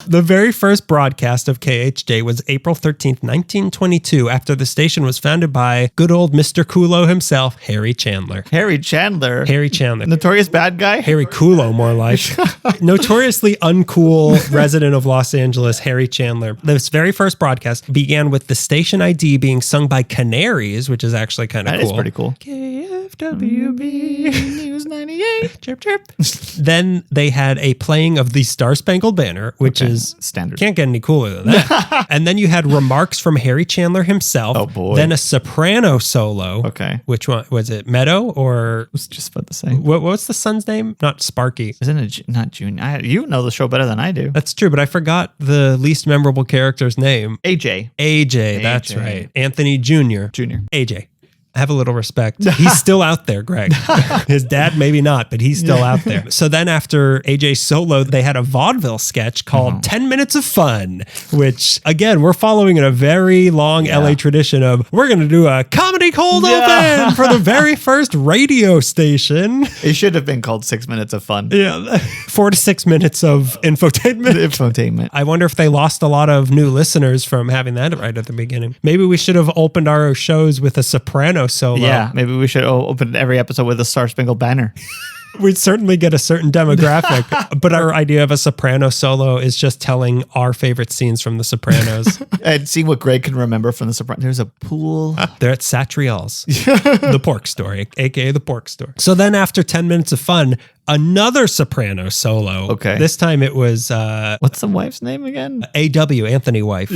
The very first broadcast of KHJ was April 13th, 1922, after the station was founded by good old Mr. Kulo himself, Harry Chandler. Harry Chandler? Harry Chandler. Notorious bad guy? Harry Kulo, more like. Notoriously uncool resident of Los Angeles, Harry Chandler. This very first broadcast began with the station ID being sung by Canaries, which is actually kind of cool. That is pretty cool. KFWB News 98. Chirp, chirp. Then they had a playing of the Star Spangled Banner, which is standard. Can't get any cooler than that. And then you had remarks from Harry Chandler himself. Oh, boy. Then a soprano solo. Okay. Which one? Was it Meadow or... I was just about to say. What's the son's name? Not Sparky. Isn't it not Junior? You know the show better than I do. That's true, but I forgot the least memorable character's name. AJ, that's right. Anthony Jr. Junior. AJ. Have a little respect. He's still out there, Greg. His dad, maybe not, but he's still out there. So then after AJ's solo, they had a vaudeville sketch called 10 Minutes of Fun, which, again, we're following in a very long LA tradition of, we're going to do a comedy cold open for the very first radio station. It should have been called 6 Minutes of Fun. Yeah, 4 to 6 minutes of infotainment. I wonder if they lost a lot of new listeners from having that right at the beginning. Maybe we should have opened our shows with a soprano solo. Yeah, maybe we should open every episode with a Star Spangled Banner. We'd certainly get a certain demographic, but our idea of a soprano solo is just telling our favorite scenes from The Sopranos. And seeing what Greg can remember from The Sopranos. There's a pool. They're at Satrial's, the pork store, aka the pork store. So then after 10 minutes of fun, another soprano solo. Okay. This time it was... what's the wife's name again? A.W., Anthony wife.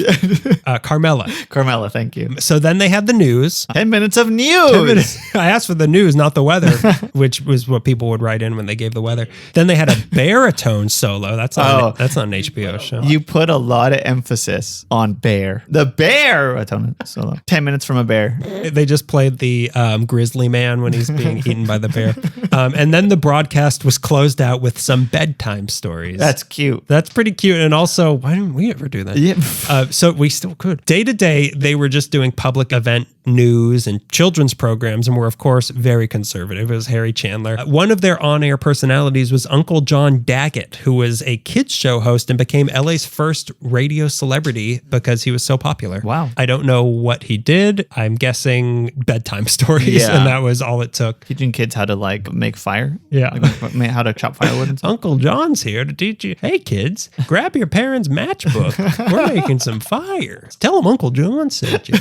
Carmela. Carmela, thank you. So then they had the news. 10 minutes of news. 10 minutes. I asked for the news, not the weather, which was what people would write in when they gave the weather. Then they had a baritone solo. That's not an HBO show. You put a lot of emphasis on bear. The baritone solo. 10 minutes from a bear. They just played the grizzly man when he's being eaten by the bear. And then the broadcast was closed out with some bedtime stories. That's cute. That's pretty cute. And also, why didn't we ever do that? Yeah. So we still could. Day to day, they were just doing public event news and children's programs and were, of course, very conservative. It was Harry Chandler. One of their on-air personalities was Uncle John Daggett, who was a kids show host and became LA's first radio celebrity because he was so popular. Wow. I don't know what he did. I'm guessing bedtime stories, and that was all it took. Teaching kids how to make fire. Yeah. How to chop firewood and stuff. Uncle John's here to teach you. Hey, kids, grab your parents' matchbook. We're making some fire. Tell them Uncle John sent you.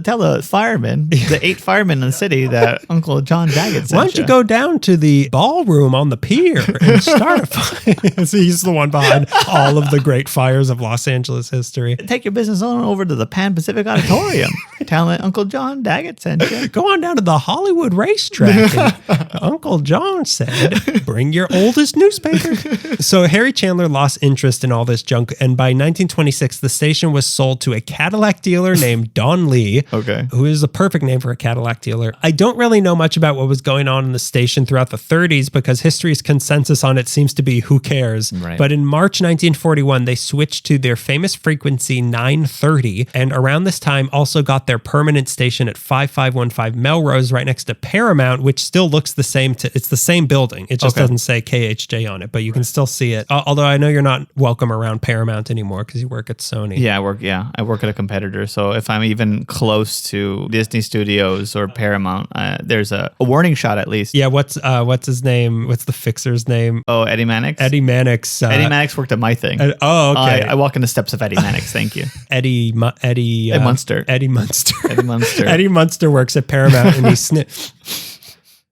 Tell the firemen, the 8 firemen in the city, that Uncle John Daggett sent Why don't you go down to the ballroom on the pier and start a fire? So he's the one behind all of the great fires of Los Angeles history. Take your business on over to the Pan Pacific Auditorium. Tell them Uncle John Daggett sent you. Go on down to the Hollywood racetrack. And Uncle John said, bring your oldest newspaper. So Harry Chandler lost interest in all this junk, and by 1926, the station was sold to a Cadillac dealer named Don Lee, who is a perfect name for a Cadillac dealer. I don't really know much about what was going on in the station throughout the 30s because history's consensus on it seems to be who cares. Right. But in March 1941, they switched to their famous frequency 930, and around this time also got their permanent station at 5515 Melrose right next to Paramount, which still looks the same. It's the same building. It just doesn't say KHJ on it, but you can still see it. Although I know you're not welcome around Paramount anymore because you work at Sony. Yeah, I work at a competitor. So if I'm even close to Disney Studios or Paramount, there's a warning shot at least. Yeah, what's his name? What's the fixer's name? Oh, Eddie Mannix? Eddie Mannix. Eddie Mannix worked at my thing. Okay. I walk in the steps of Eddie Mannix. Thank you. Eddie Munster. Eddie Munster. Eddie Munster works at Paramount and he sniffs.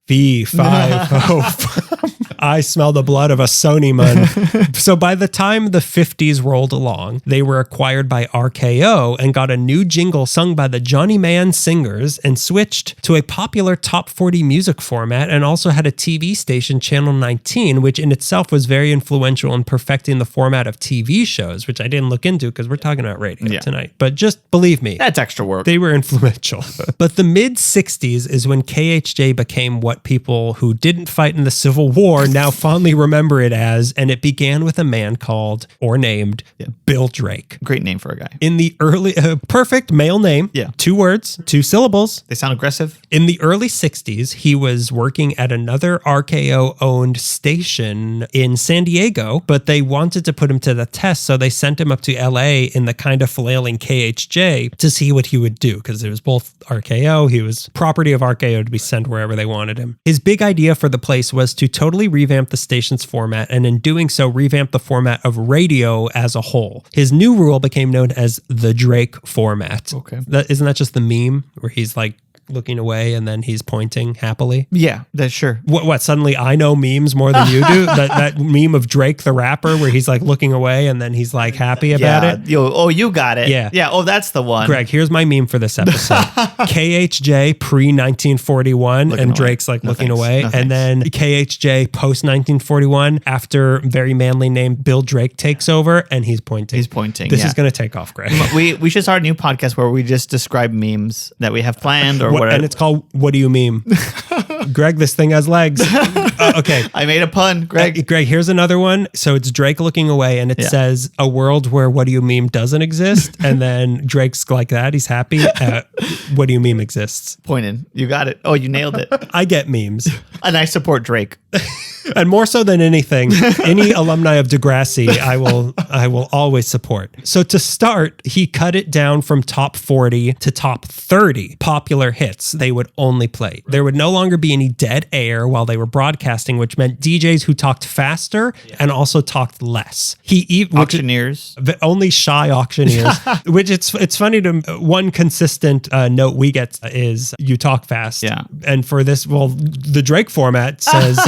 V5. I smell the blood of a Sony man. So by the time the 50s rolled along, they were acquired by RKO and got a new jingle sung by the Johnny Mann Singers and switched to a popular top 40 music format and also had a TV station, Channel 19, which in itself was very influential in perfecting the format of TV shows, which I didn't look into because we're talking about radio tonight. But just believe me. That's extra work. They were influential. But the mid-60s is when KHJ became what people who didn't fight in the Civil War are now fondly remember it as, and it began with a man called or named Bill Drake. Great name for a guy. In the early, perfect male name. Yeah. 2 words, 2 syllables. They sound aggressive. In the early 60s, he was working at another RKO-owned station in San Diego, but they wanted to put him to the test, so they sent him up to LA in the kind of flailing KHJ to see what he would do, because it was both RKO, he was property of RKO to be sent wherever they wanted him. His big idea for the place was to totally revamp the station's format, and in doing so, revamp the format of radio as a whole. His new rule became known as the Drake format. Okay. Isn't that just the meme where he's like looking away and then he's pointing happily? Yeah, that's sure. What suddenly I know memes more than you do? that meme of Drake the rapper where he's like looking away and then he's like happy about it? You got it. Yeah. Yeah, that's the one. Greg, here's my meme for this episode. KHJ pre-1941 and Drake's like looking away. And then KHJ post-1941 after very manly name Bill Drake takes over and he's pointing. This is going to take off, Greg. We should start a new podcast where we just describe memes that we have planned or whatever. And it's called What Do You Meme? Greg, this thing has legs. Okay. I made a pun, Greg. Greg, here's another one. So it's Drake looking away and it says a world where What Do You Meme doesn't exist. And then Drake's like that. He's happy. What Do You Meme exists. Pointing. You got it. Oh, you nailed it. I get memes. And I support Drake. And more so than anything, any alumni of Degrassi, I will always support. So to start, he cut it down from top 40 to top 30 popular hits they would only play. There would no longer be any dead air while they were broadcasting, which meant DJs who talked faster and also talked less. Auctioneers. Only shy auctioneers. Which it's funny to one consistent note we get is you talk fast. Yeah. And for this, well, the Drake format says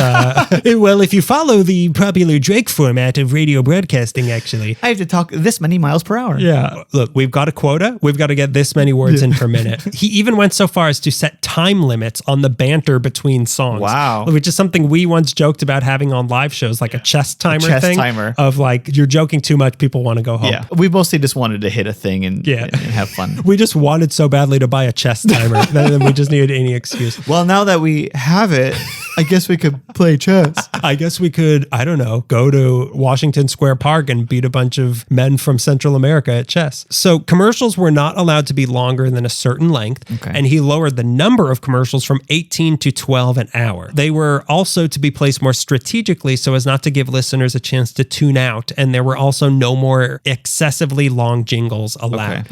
well, if you follow the popular Drake format of radio broadcasting, actually, I have to talk this many miles per hour. Yeah. Look, we've got a quota. We've got to get this many words in per minute. He even went so far as to set time limits on the banter between songs. Wow. Which is something we once joked about having on live shows, like a chess timer thing. Of like, you're joking too much, people want to go home. Yeah. We mostly just wanted to hit a thing and have fun. We just wanted so badly to buy a chess timer. Then we just needed any excuse. Well, now that we have it, I guess we could play chess. I guess we could, I don't know, go to Washington Square Park and beat a bunch of men from Central America at chess. So commercials were not allowed to be longer than a certain length, and he lowered the number of commercials from 18 to 12 an hour. They were also to be placed more strategically so as not to give listeners a chance to tune out, and there were also no more excessively long jingles allowed. Okay.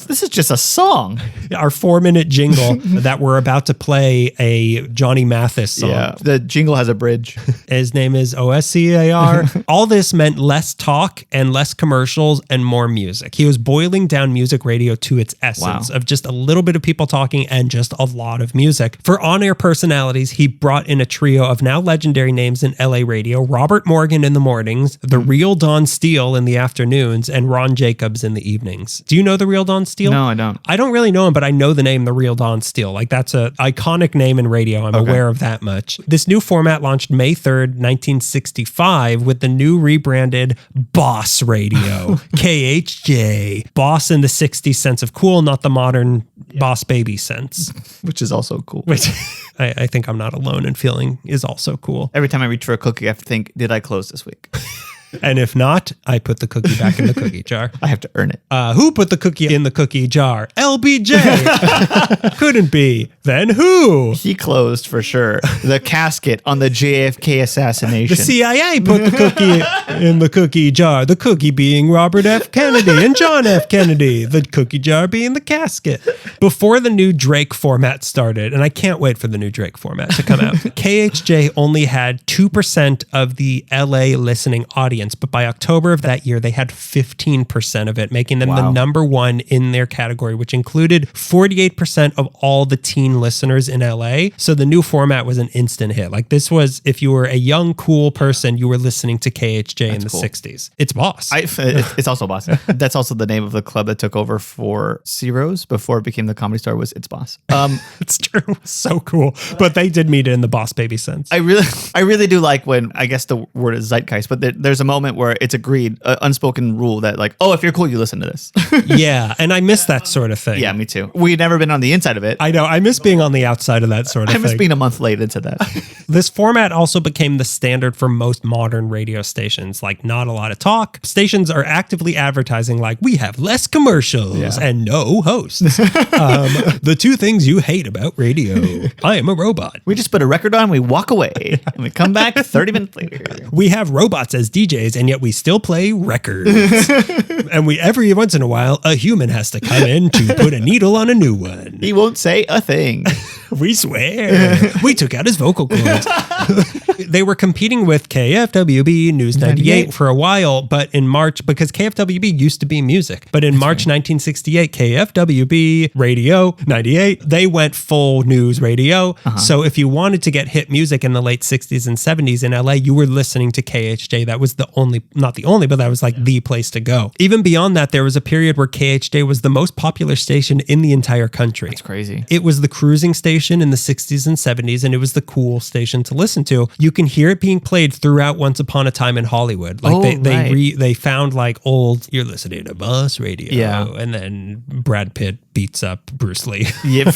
This is just a song. Our 4-minute jingle that we're about to play a Johnny Mathis song. Yeah, the jingle has a bridge. His name is OSCAR. All this meant less talk and less commercials and more music. He was boiling down music radio to its essence of just a little bit of people talking and just a lot of music. For on-air personalities, he brought in a trio of now legendary names in LA radio: Robert Morgan in the mornings, the real Don Steele in the afternoons, and Ron Jacobs in the evenings. Do you know the real Don Steele? No, I don't. I don't really know him, but I know the name the real Don Steele. Like, that's an iconic name in radio. I'm aware of that much. This new format launched May 3rd, 1965 with the new rebranded Boss Radio, KHJ. Boss in the 60s sense of cool, not the modern Boss Baby sense. Which is also cool. Which I think I'm not alone in feeling is also cool. Every time I reach for a cookie, I have to think, did I close this week? And if not, I put the cookie back in the cookie jar. I have to earn it. Who put the cookie in the cookie jar? LBJ. Couldn't be. Then who? He closed for sure. The casket on the JFK assassination. The CIA put the cookie in the cookie jar. The cookie being Robert F. Kennedy and John F. Kennedy. The cookie jar being the casket. Before the new Drake format started, and I can't wait for the new Drake format to come out, KHJ only had 2% of the LA listening audience. But by October of that year, they had 15% of it, making them the number one in their category, which included 48% of all the teen listeners in LA. So the new format was an instant hit. Like, this was, if you were a young, cool person, you were listening to KHJ in the 60s. It's Boss. It's also Boss. That's also the name of the club that took over for Ciro's before it became the Comedy Store, was It's Boss. It's true. So cool. But they did meet it in the Boss Baby sense. I really do like when, I guess the word is zeitgeist, but there's a a moment where it's agreed, unspoken rule that like, oh, if you're cool, you listen to this. Yeah, and I miss that sort of thing. Yeah, me too. We've never been on the inside of it. I know. I miss being on the outside of that sort of I miss thing. being a month late into that. This format also became the standard for most modern radio stations. Like, not a lot of talk. Stations are actively advertising like, we have less commercials and no hosts. The two things you hate about radio. I am a robot. We just put a record on, we walk away, and we come back 30 minutes later. We have robots as DJs, and yet we still play records. And every once in a while, a human has to come in to put a needle on a new one. He won't say a thing. We swear. We took out his vocal cords. They were competing with KFWB News 98 for a while, but in March, because KFWB used to be music, but in March 1968, KFWB Radio 98, they went full news radio. So if you wanted to get hit music in the late 60s and 70s in LA, you were listening to KHJ. That was not the only, but that was like the place to go. Even beyond that, there was a period where KHJ was the most popular station in the entire country. That's crazy. It was the cruising station in the 60s and 70s, and it was the cool station to listen to. You can hear it being played throughout Once Upon a Time in Hollywood. Like they found like old, you're listening to Boss Radio, and then Brad Pitt beats up Bruce Lee. Yep.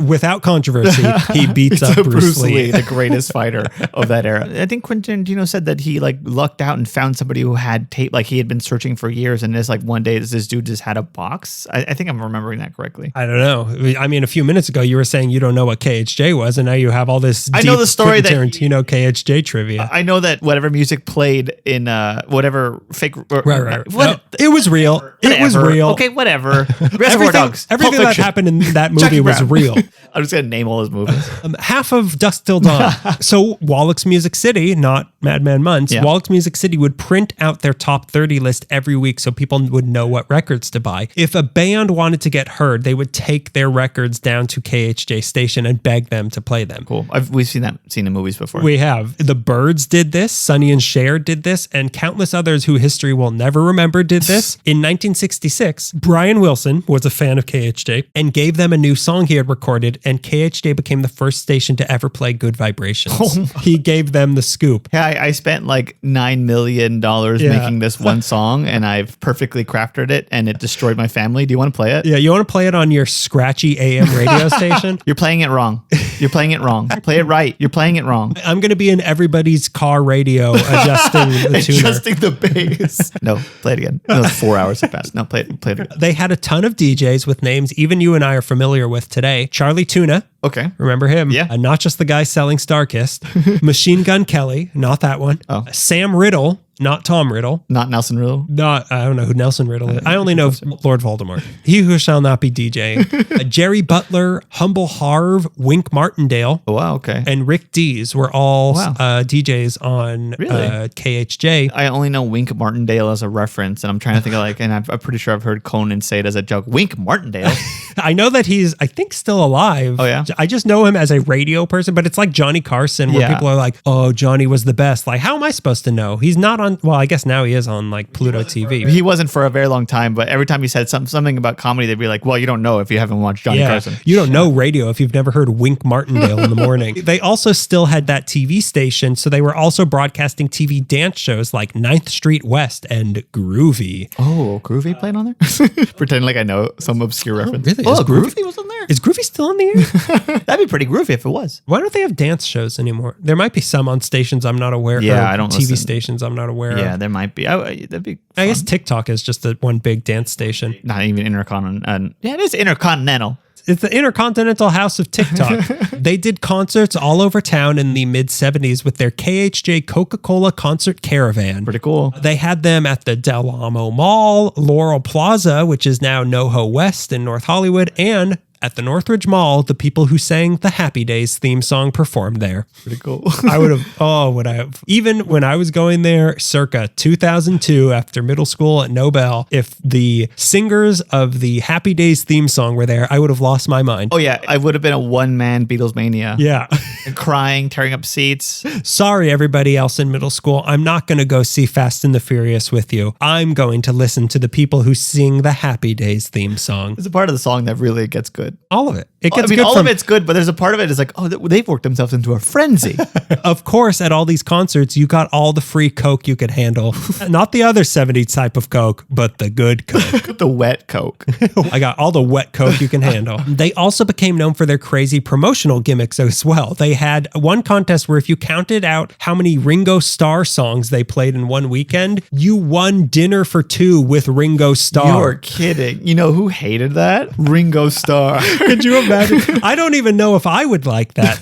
Without controversy, he beats up Bruce Lee, the greatest fighter of that era. I think Quentin Tarantino said that he like lucked out and found somebody who had tape, like he had been searching for years, and this like one day this dude just had a box. I think I'm remembering that correctly. I don't know. I mean, a few minutes ago you were saying you don't know what KHJ was, and now you have all this deep I know the story Quentin Tarantino KHJ trivia. I know that whatever music played in whatever fake Right. What, No, it was real. It was real. Okay, whatever. Reservoir Dogs. Everything Pulp that Fiction. happened in that movie Jackie was Brown. real. I'm just gonna name all his movies. Half of Dusk Till Dawn. So Wallach's Music City, not Madman Months, Wallach's Music City would print out their top 30 list every week so people would know what records to buy. If a band wanted to get heard, they would take their records down to KHJ station and beg them to play them. Cool. We've seen the movies before. We have. The Byrds did this, Sonny and Cher did this, and countless others who history will never remember did this. In 1966, Brian Wilson was a fan of KHJ and gave them a new song he had recorded, and KHJ became the first station to ever play Good Vibrations. He gave them the scoop. Yeah, I spent like $9 million making this one song, and I've perfectly crafted it, and it destroyed my family. Do you want to play it? Yeah, you want to play it on your scratchy AM radio station? You're playing it wrong. You're playing it wrong. Play it right. You're playing it wrong. I'm going to be in everybody's car radio adjusting the tuner. Adjusting the bass. No, play it again. No, 4 hours have passed. No, play it again. They had a ton of DJs with names even you and I are familiar with today. Charlie Tuna. Okay. Remember him? Yeah. Not just the guy selling Starkist. Machine Gun Kelly. Not that one. Oh. Sam Riddle. Not Tom Riddle. Not Nelson Riddle. I don't know who Nelson Riddle is. I only know Lord Voldemort. He who shall not be DJing. Jerry Butler, Humble Harv, Wink Martindale, Oh, wow. Okay. and Rick Dees were all DJs on KHJ. I only know Wink Martindale as a reference, and I'm trying to think of like, and I'm pretty sure I've heard Conan say it as a joke. Wink Martindale. I know that he's, I think, still alive. Oh, yeah? I just know him as a radio person, but it's like Johnny Carson where people are like, oh, Johnny was the best. Like, how am I supposed to know? He's not on, well, I guess now he is on like Pluto TV. He wasn't for a very long time, but every time he said something about comedy, they'd be like, well, you don't know if you haven't watched Johnny Carson. You don't know radio if you've never heard Wink Martindale in the morning. They also still had that TV station, so they were also broadcasting TV dance shows like 9th Street West and Groovy. Oh, Groovy played on there? Pretend like I know some obscure reference. Really? Oh, Is Groovy was on there? Is Groovy still on the air? That'd be pretty groovy if it was. Why don't they have dance shows anymore? There might be some on stations I'm not aware of. Yeah, I don't TV listen. stations I'm not aware of. Yeah, there might be. That'd be fun. I guess TikTok is just one big dance station. Not even intercontinental. Yeah, it is intercontinental. It's the Intercontinental House of TikTok. They did concerts all over town in the mid-70s with their KHJ Coca-Cola concert caravan. Pretty cool. They had them at the Del Amo Mall, Laurel Plaza, which is now NoHo West in North Hollywood, and at the Northridge Mall, the people who sang the Happy Days theme song performed there. Pretty cool. I would have, even when I was going there circa 2002 after middle school at Nobel, if the singers of the Happy Days theme song were there, I would have lost my mind. Oh, yeah. I would have been a one-man Beatles mania. Yeah. Crying, tearing up seats. Sorry, everybody else in middle school. I'm not going to go see Fast and the Furious with you. I'm going to listen to the people who sing the Happy Days theme song. It's a part of the song that really gets good. All of it. It gets I mean, good all from, of it's good, but there's a part of it is like, oh, they've worked themselves into a frenzy. Of course, at all these concerts, you got all the free Coke you could handle. Not the other 70s type of Coke, but the good Coke. The wet Coke. I got all the wet Coke you can handle. They also became known for their crazy promotional gimmicks as well. They had one contest where if you counted out how many Ringo Starr songs they played in one weekend, you won dinner for two with Ringo Starr. You're kidding. You know who hated that? Ringo Starr. Could you imagine? I don't even know if I would like that.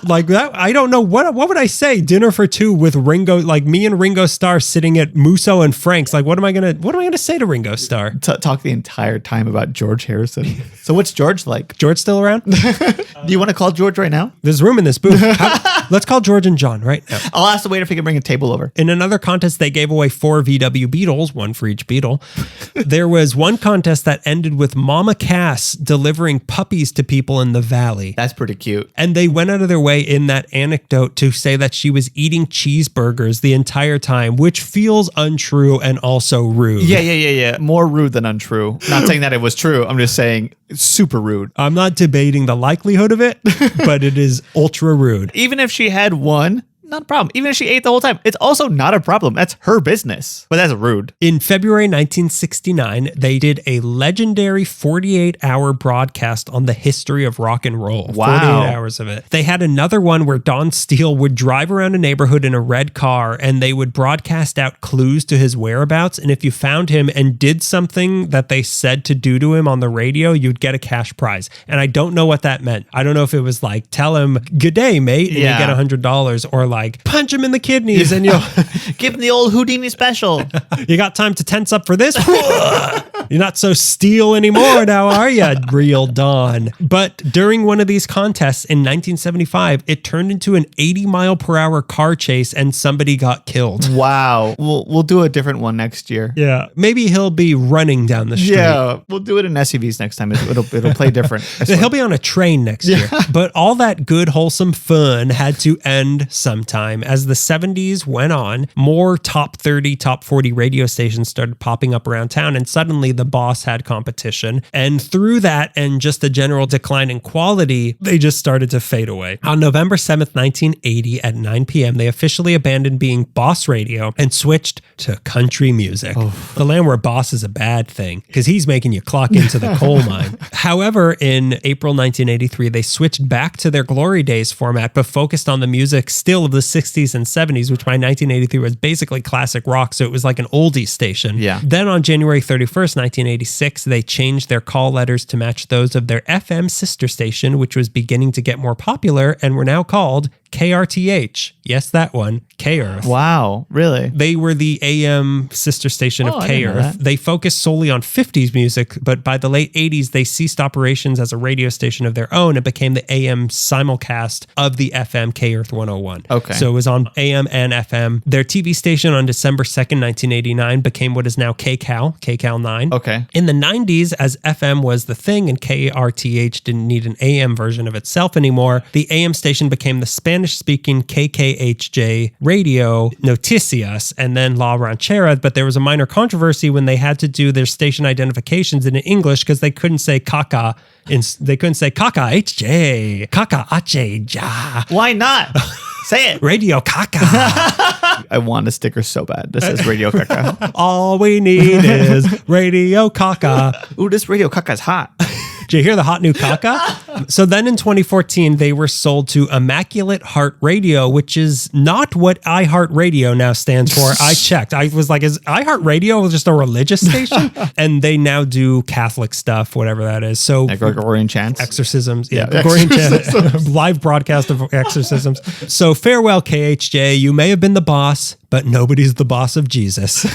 Like that, I don't know. What would I say? Dinner for two with Ringo, like me and Ringo Starr sitting at Musso and Frank's. Like, what am I gonna say to Ringo Starr? Talk the entire time about George Harrison. So what's George like? George still around? Do you want to call George right now? There's room in this booth. Let's call George and John right now. I'll ask the waiter if he can bring a table over. In another contest, they gave away 4 VW Beetles, one for each Beetle. There was one contest that ended with Mama Cass delivering puppies to people in the valley. That's pretty cute. And they went out of their way in that anecdote to say that she was eating cheeseburgers the entire time, which feels untrue and also rude. Yeah. More rude than untrue. Not saying that it was true. I'm just saying it's super rude. I'm not debating the likelihood of it, but it is ultra rude. Even if she had one, not a problem. Even if she ate the whole time, it's also not a problem. That's her business. But that's rude. In February 1969, they did a legendary 48-hour broadcast on the history of rock and roll. Wow. 48 hours of it. They had another one where Don Steele would drive around a neighborhood in a red car and they would broadcast out clues to his whereabouts. And if you found him and did something that they said to do to him on the radio, you'd get a cash prize. And I don't know what that meant. I don't know if it was like, tell him, good day, mate, and you get $100, or like, punch him in the kidneys and you'll give him the old Houdini special. You got time to tense up for this? You're not so steel anymore now, are you, real Don? But during one of these contests in 1975, it turned into an 80-mile-per-hour car chase and somebody got killed. Wow. We'll do a different one next year. Yeah. Maybe he'll be running down the street. Yeah. We'll do it in SUVs next time. It'll play different. He'll be on a train next year. But all that good, wholesome fun had to end sometime. As the 70s went on, more top 30, top 40 radio stations started popping up around town, and suddenly the boss had competition. And through that and just a general decline in quality, they just started to fade away. On November 7th, 1980 at 9 p.m., they officially abandoned being boss radio and switched to country music. The land where boss is a bad thing because he's making you clock into the coal mine. However, in April 1983, they switched back to their Glory Days format, but focused on the music still of the 60s and 70s, which by 1983 was basically classic rock, so it was like an oldie station. Yeah. Then on January 31st, 1986, they changed their call letters to match those of their FM sister station, which was beginning to get more popular, and were now called KRTH. Yes, that one. K-Earth. Wow, really? They were the AM sister station of K-Earth. They focused solely on 50s music, but by the late 80s, they ceased operations as a radio station of their own and became the AM simulcast of the FM K-Earth 101. Okay. So it was on AM and FM. Their TV station on December 2nd, 1989 became what is now KCAL 9. Okay. In the 90s, as FM was the thing and KRTH didn't need an AM version of itself anymore, the AM station became the Spanish-speaking KHJ Radio Noticias and then La Ranchera, but there was a minor controversy when they had to do their station identifications in English because they couldn't say caca. They couldn't say caca HJ, caca HJ ja. Why not? Say it. Radio caca. I want a sticker so bad. This is Radio Caca. All we need is Radio caca. Ooh, this Radio Caca is hot. Did you hear the hot new caca? So then in 2014, they were sold to Immaculate Heart Radio, which is not what iHeartRadio now stands for. I checked. I was like, is iHeartRadio just a religious station? And they now do Catholic stuff, whatever that is. So Gregorian chants. Exorcisms. Yeah, Gregorian chants. Live broadcast of exorcisms. So farewell, KHJ. You may have been the boss, but nobody's the boss of Jesus.